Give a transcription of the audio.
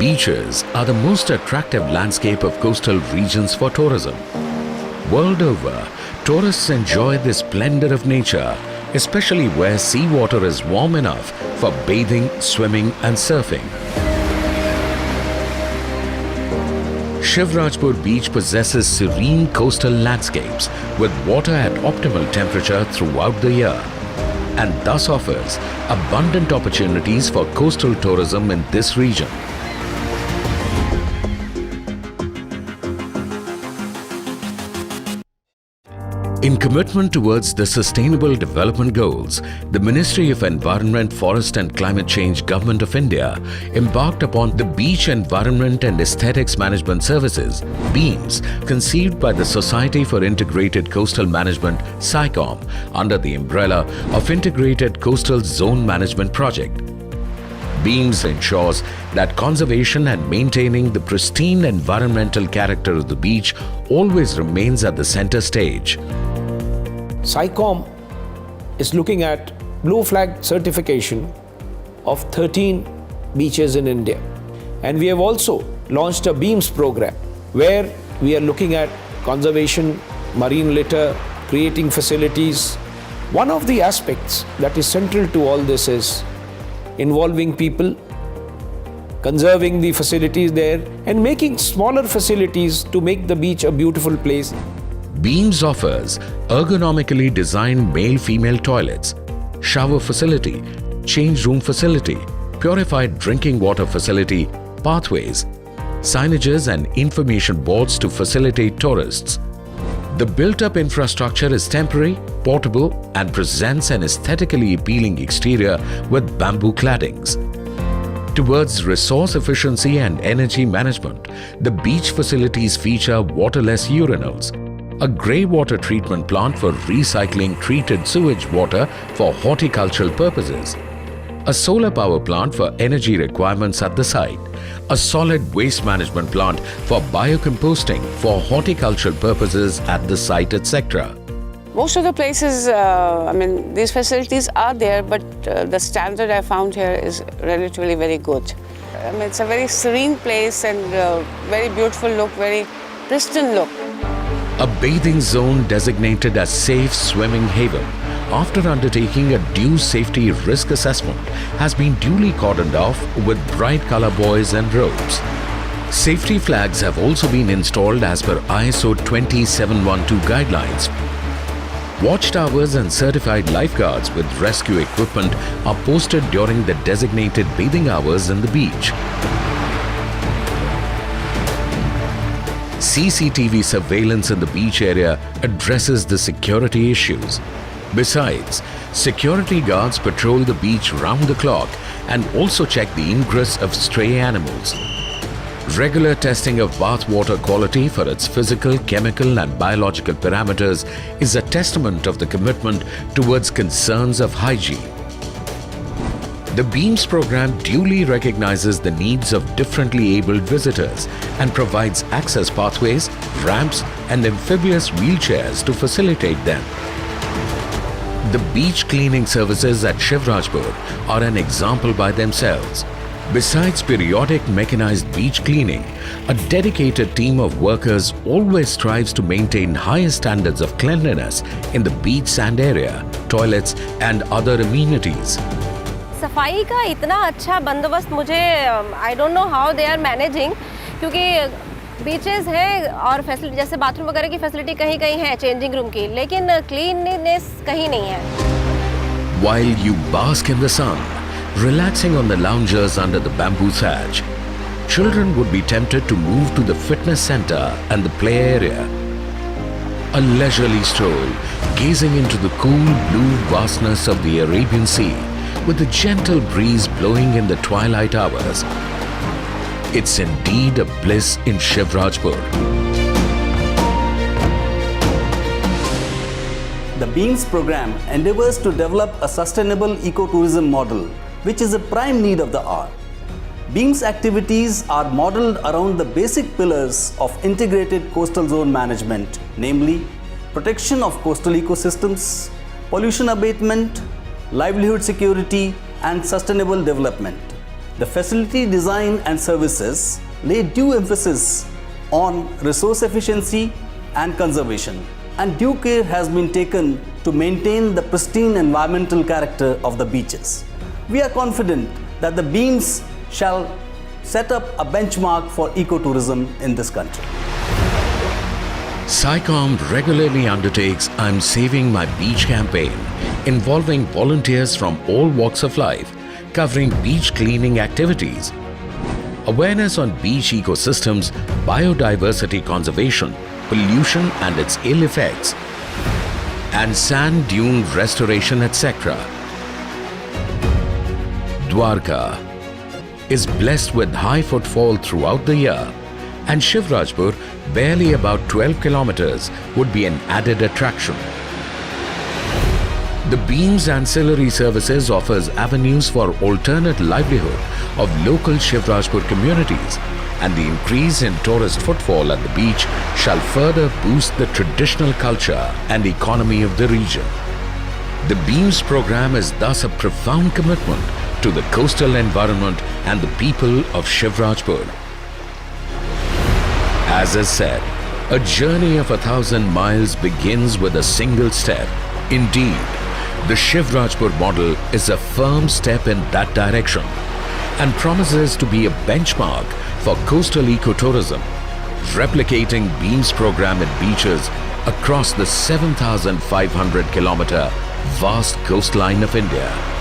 Beaches are the most attractive landscape of coastal regions for tourism. World over, tourists enjoy this splendor of nature, especially where seawater is warm enough for bathing, swimming and surfing. Shivrajpur Beach possesses serene coastal landscapes with water at optimal temperature throughout the year, and thus offers abundant opportunities for coastal tourism in this region. In commitment towards the Sustainable Development Goals, the Ministry of Environment, Forest and Climate Change, Government of India embarked upon the Beach Environment and Aesthetics Management Services, BEAMS, conceived by the Society for Integrated Coastal Management, SICOM, under the umbrella of Integrated Coastal Zone Management Project. BEAMS ensures that conservation and maintaining the pristine environmental character of the beach always remains at the center stage. SICOM is looking at Blue Flag certification of 13 beaches in India. And we have also launched a BEAMS program where we are looking at conservation, marine litter, creating facilities. One of the aspects that is central to all this is involving people, conserving the facilities there and making smaller facilities to make the beach a beautiful place. BEAMS offers ergonomically designed male-female toilets, shower facility, change room facility, purified drinking water facility, pathways, signages and information boards to facilitate tourists. The built-up infrastructure is temporary, portable and presents an aesthetically appealing exterior with bamboo claddings. Towards resource efficiency and energy management, the beach facilities feature waterless urinals, a grey water treatment plant for recycling treated sewage water for horticultural purposes, a solar power plant for energy requirements at the site, a solid waste management plant for biocomposting for horticultural purposes at the site, etc. Most of the places, these facilities are there, but the standard I found here is relatively very good. It's a very serene place and very beautiful look, very pristine look. A bathing zone designated as safe swimming haven, after undertaking a due safety risk assessment, has been duly cordoned off with bright color buoys and ropes. Safety flags have also been installed as per ISO 20712 guidelines. Watchtowers and certified lifeguards with rescue equipment are posted during the designated bathing hours in the beach. CCTV surveillance in the beach area addresses the security issues. Besides, security guards patrol the beach round the clock and also check the ingress of stray animals. Regular testing of bath water quality for its physical, chemical and biological parameters is a testament of the commitment towards concerns of hygiene. The BEAMS program duly recognizes the needs of differently abled visitors and provides access pathways, ramps and amphibious wheelchairs to facilitate them. The beach cleaning services at Shivrajpur are an example by themselves. Besides periodic mechanized beach cleaning, a dedicated team of workers always strives to maintain higher standards of cleanliness in the beach sand area, toilets and other amenities. सफाई का इतना अच्छा बंदोबस्त मुझे I don't know how they are managing, क्योंकि beaches है और facility जैसे बाथरूम वगैरह की फैसिलिटी कहीं कहीं है चेंजिंग रूम की, लेकिन क्लीननेस कहीं नहीं है. While you bask in the sun, relaxing on the loungers under the bamboo thatch, children would be tempted to move to the fitness center and the play area. A leisurely stroll, gazing into the cool blue vastness of the Arabian Sea, with a gentle breeze blowing in the twilight hours. It's indeed a bliss in Shivrajpur. The BEAMS program endeavors to develop a sustainable ecotourism model, which is a prime need of the hour. BEAMS activities are modeled around the basic pillars of integrated coastal zone management, namely protection of coastal ecosystems, pollution abatement, livelihood security and sustainable development. The facility design and services lay due emphasis on resource efficiency and conservation, and due care has been taken to maintain the pristine environmental character of the beaches. We are confident that the beams shall set up a benchmark for ecotourism in this country. SciComm regularly undertakes I'm Saving My Beach campaign, involving volunteers from all walks of life, covering beach cleaning activities, awareness on beach ecosystems, biodiversity conservation, pollution and its ill effects, and sand dune restoration, etc. Dwarka is blessed with high footfall throughout the year, and Shivrajpur, barely about 12 kilometers, would be an added attraction. The Beams Ancillary Services offers avenues for alternate livelihood of local Shivrajpur communities, and the increase in tourist footfall at the beach shall further boost the traditional culture and economy of the region. The Beams program is thus a profound commitment to the coastal environment and the people of Shivrajpur. As is said, a journey of 1,000 miles begins with a single step. Indeed, the Shivrajpur model is a firm step in that direction and promises to be a benchmark for coastal ecotourism, replicating Beams program at beaches across the 7,500 kilometer vast coastline of India.